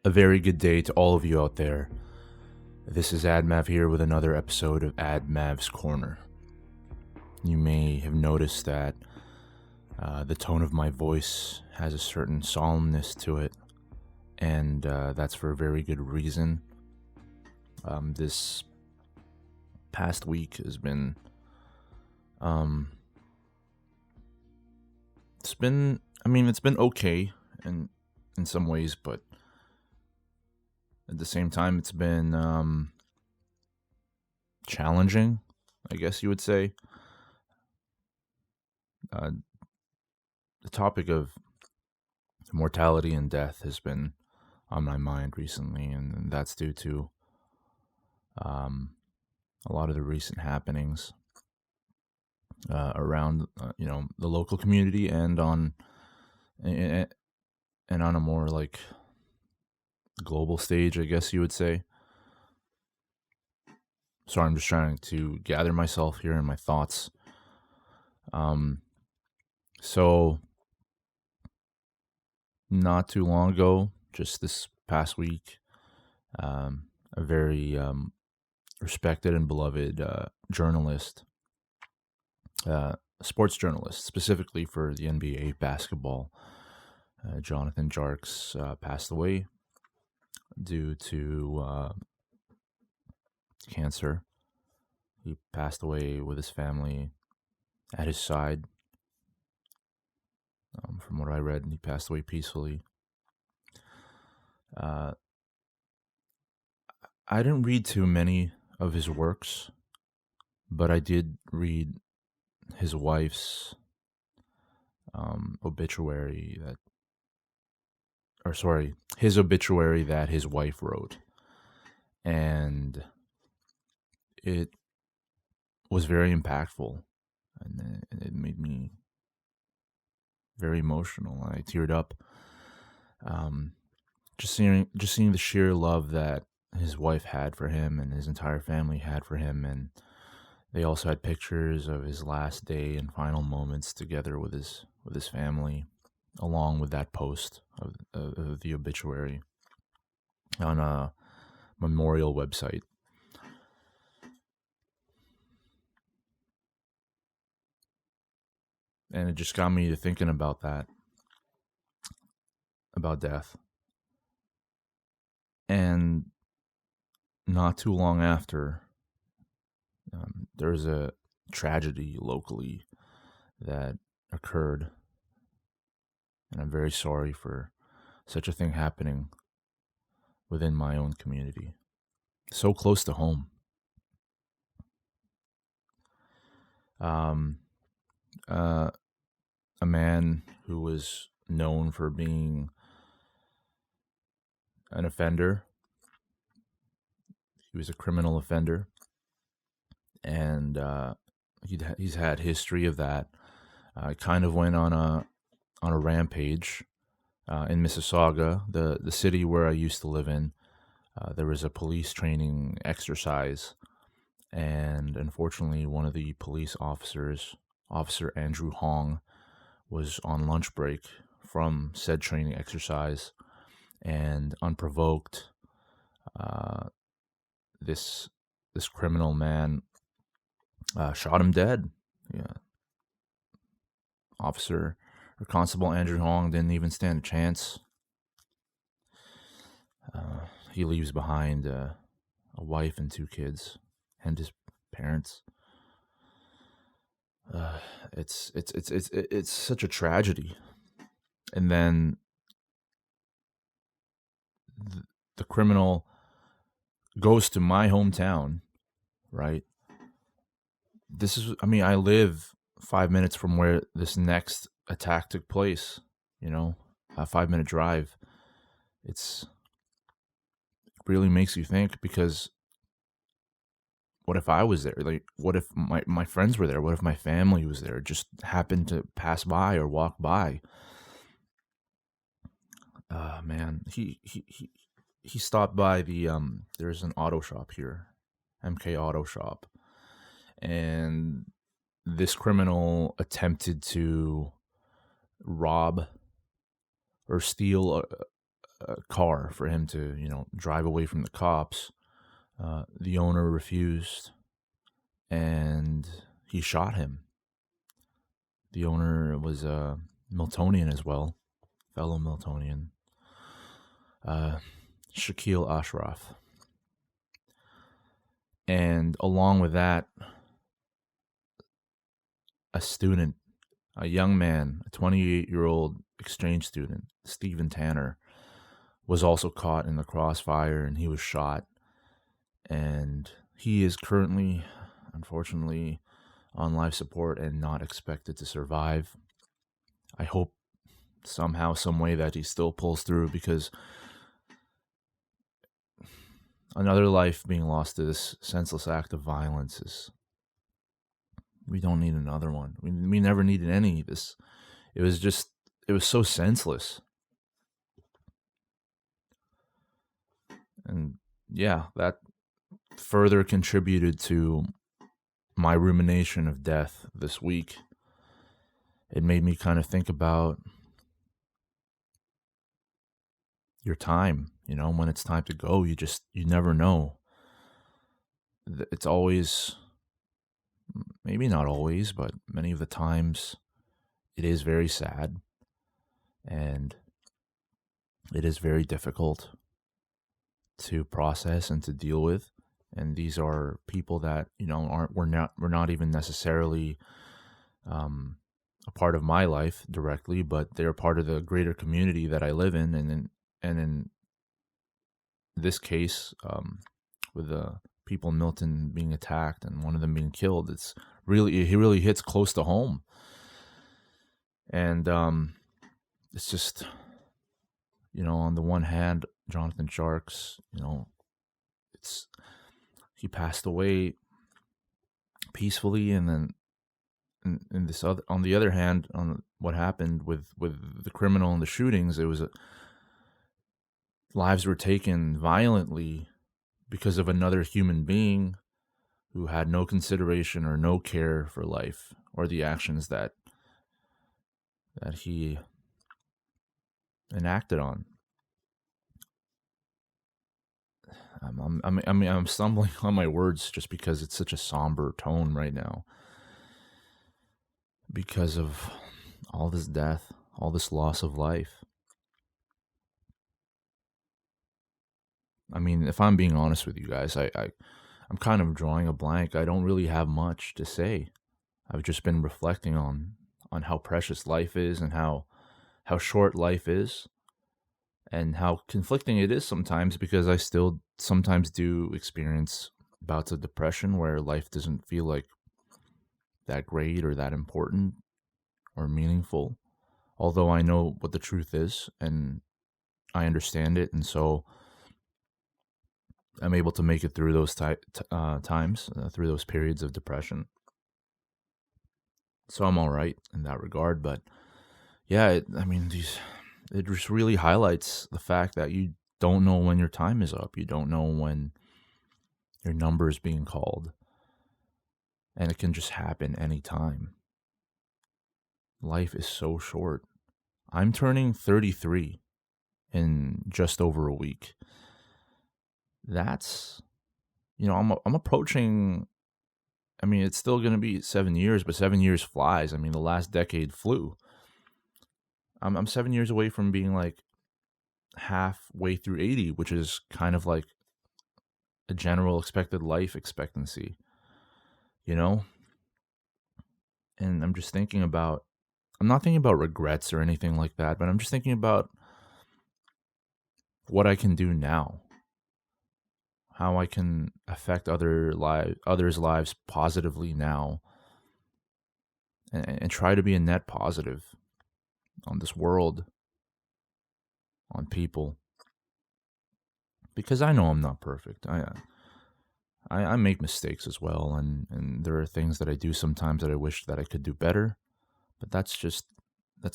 A very good day to all of you out there. This is admav here with another episode of admav's Corner. You may have noticed that the tone of my voice has a certain solemnness to it, and that's for a very good reason. This past week has been it's been okay in some ways, but at the same time it's been challenging, I guess you would say. The topic of mortality and death has been on my mind recently, and that's due to a lot of the recent happenings around the local community and on a more like global stage, I guess you would say. Sorry, I'm just trying to gather myself here and my thoughts. So not too long ago, just this past week, a very respected and beloved journalist, sports journalist, specifically for the NBA basketball, Jonathan Jarks, passed away due to cancer. He passed away with his family at his side. From what I read, he passed away peacefully. I didn't read too many of his works, but I did read his wife's obituary his obituary that his wife wrote. And it was very impactful, and it made me very emotional. I teared up. Just seeing the sheer love that his wife had for him and his entire family had for him, and they also had pictures of his last day and final moments together with his family, along with that post of the obituary on a memorial website. And it just got me to thinking about that, about death. And not too long after, there's a tragedy locally that occurred. And I'm very sorry for such a thing happening within my own community. So close to home. A man who was known for being an offender. He was a criminal offender, and he's had history of that. Kind of went on a rampage in Mississauga, the city where I used to live in. There was a police training exercise, and unfortunately, one of the police officers, Officer Andrew Hong, was on lunch break from said training exercise, and unprovoked, this criminal man shot him dead. Yeah. Officer or Constable Andrew Hong didn't even stand a chance. He leaves behind a wife and 2 kids and his parents. It's such a tragedy. And then the criminal goes to my hometown, right? I live 5 minutes from where this next attack took place, a 5-minute drive. It really makes you think, because what if I was there? Like, what if my friends were there? What if my family was there, just happened to pass by or walk by? Man, he stopped by the there's an auto shop here, MK Auto Shop, and this criminal attempted to rob or steal a car for him to, drive away from the cops. The owner refused, and he shot him. The owner was a Miltonian as well, fellow Miltonian, Shaquille Ashraf. And along with that, a student, a young man, a 28-year-old exchange student, Stephen Tanner, was also caught in the crossfire, and he was shot. And he is currently, unfortunately, on life support and not expected to survive. I hope somehow, some way that he still pulls through, because another life being lost to this senseless act of violence is, we don't need another one. We never needed any of this. It was so senseless. And yeah, that further contributed to my rumination of death this week. It made me kind of think about your time, when it's time to go. You never know. It's always, maybe not always, but many of the times it is very sad, and it is very difficult to process and to deal with. And these are people that, we're not even necessarily a part of my life directly, but they're part of the greater community that I live in. And in this case, with the people in Milton being attacked and one of them being killed, it really hits close to home. And it's just, on the one hand, Jonathan Sharks, he passed away peacefully, and then in this other, on the other hand, on what happened with the criminal and the shootings, it was lives were taken violently because of another human being who had no consideration or no care for life or the actions that he enacted on. I'm stumbling on my words just because it's such a somber tone right now, because of all this death, all this loss of life. I mean, if I'm being honest with you guys, I'm kind of drawing a blank. I don't really have much to say. I've just been reflecting on how precious life is, and how short life is, and how conflicting it is sometimes, because I still sometimes do experience bouts of depression where life doesn't feel like that great or that important or meaningful, although I know what the truth is and I understand it, and so I'm able to make it through those times, through those periods of depression. So I'm all right in that regard. But yeah, it just really highlights the fact that you don't know when your time is up. You don't know when your number is being called, and it can just happen anytime. Life is so short. I'm turning 33 in just over a week. That's, I'm approaching, it's still going to be 7 years, but 7 years flies. The last decade flew. I'm 7 years away from being like halfway through 80, which is kind of like a general expected life expectancy, And I'm just thinking about, I'm not thinking about regrets or anything like that, but I'm just thinking about what I can do now, how I can affect others' lives positively now, and try to be a net positive on this world, on people, because I know I'm not perfect. I make mistakes as well, and there are things that I do sometimes that I wish that I could do better, but that's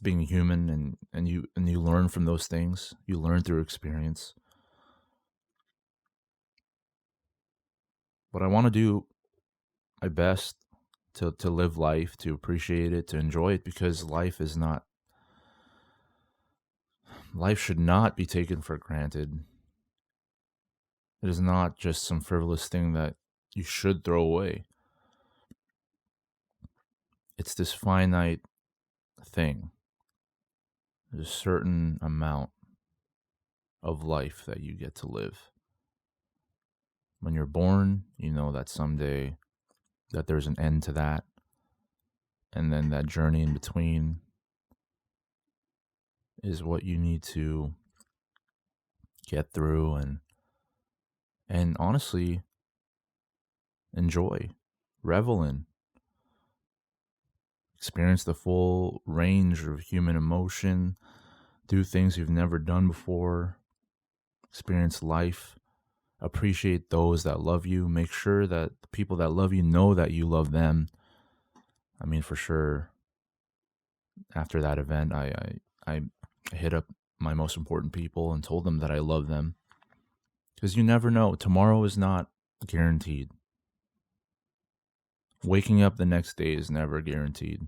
being human, and you learn from those things. You learn through experience. But I want to do my best to live life, to appreciate it, to enjoy it, because life is not Life should not be taken for granted. It is not just some frivolous thing that you should throw away. It's this finite thing. There's a certain amount of life that you get to live. When you're born, you know that someday that there's an end to that. And then that journey in between is what you need to get through and honestly enjoy, revel in, experience the full range of human emotion, do things you've never done before, experience life, appreciate those that love you, make sure that the people that love you know that you love them. I mean, for sure, after that event, I hit up my most important people and told them that I love them. Because you never know. Tomorrow is not guaranteed. Waking up the next day is never guaranteed.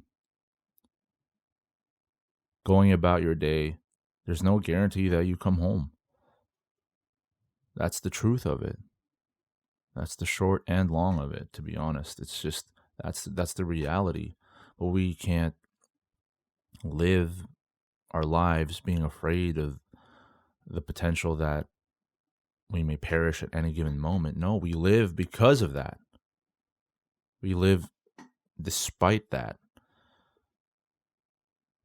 Going about your day, there's no guarantee that you come home. That's the truth of it. That's the short and long of it, to be honest. It's just, that's the reality. But we can't live our lives being afraid of the potential that we may perish at any given moment. No, we live because of that. We live despite that.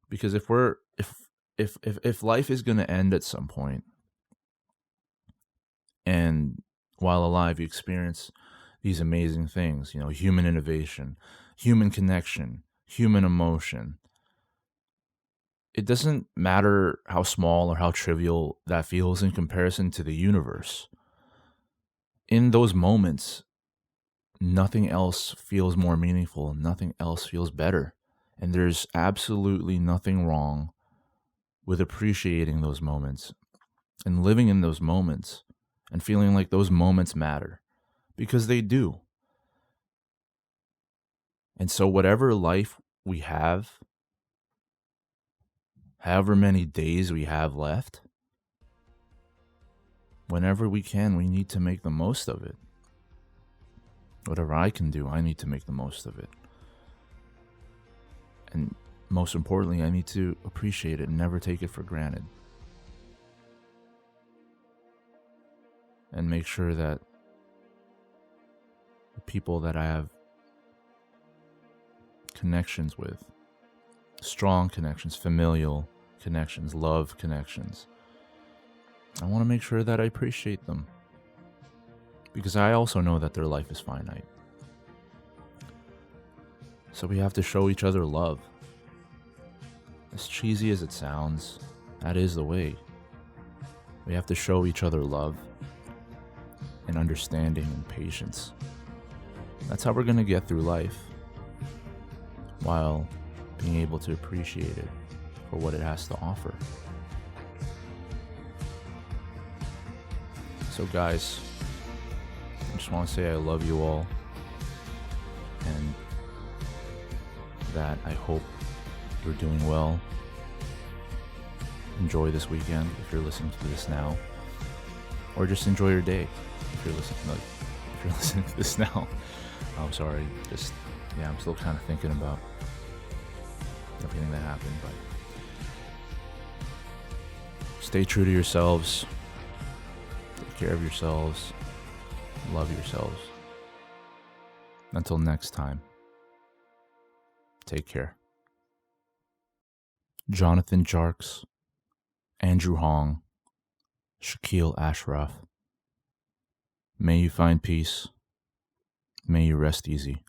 Because if life is going to end at some point, and while alive you experience these amazing things, human innovation, human connection, human emotion, it doesn't matter how small or how trivial that feels in comparison to the universe. In those moments, nothing else feels more meaningful, nothing else feels better. And there's absolutely nothing wrong with appreciating those moments and living in those moments and feeling like those moments matter, because they do. And so whatever life we have, however many days we have left, whenever we can, we need to make the most of it. Whatever I can do, I need to make the most of it. And most importantly, I need to appreciate it and never take it for granted. And make sure that the people that I have connections with, strong connections, familial connections, love connections, I want to make sure that I appreciate them. Because I also know that their life is finite. So we have to show each other love. As cheesy as it sounds, that is the way. We have to show each other love and understanding and patience. That's how we're going to get through life, while being able to appreciate it for what it has to offer. So guys, I just want to say I love you all, and that I hope you're doing well. Enjoy this weekend if you're listening to this now, or just enjoy your day if you're listening to this now. I'm sorry, I'm still kind of thinking about everything that happened, but stay true to yourselves, take care of yourselves, love yourselves. Until next time, take care. Jonathan Jarks, Andrew Hong, Shaquille Ashraf. May you find peace. May you rest easy.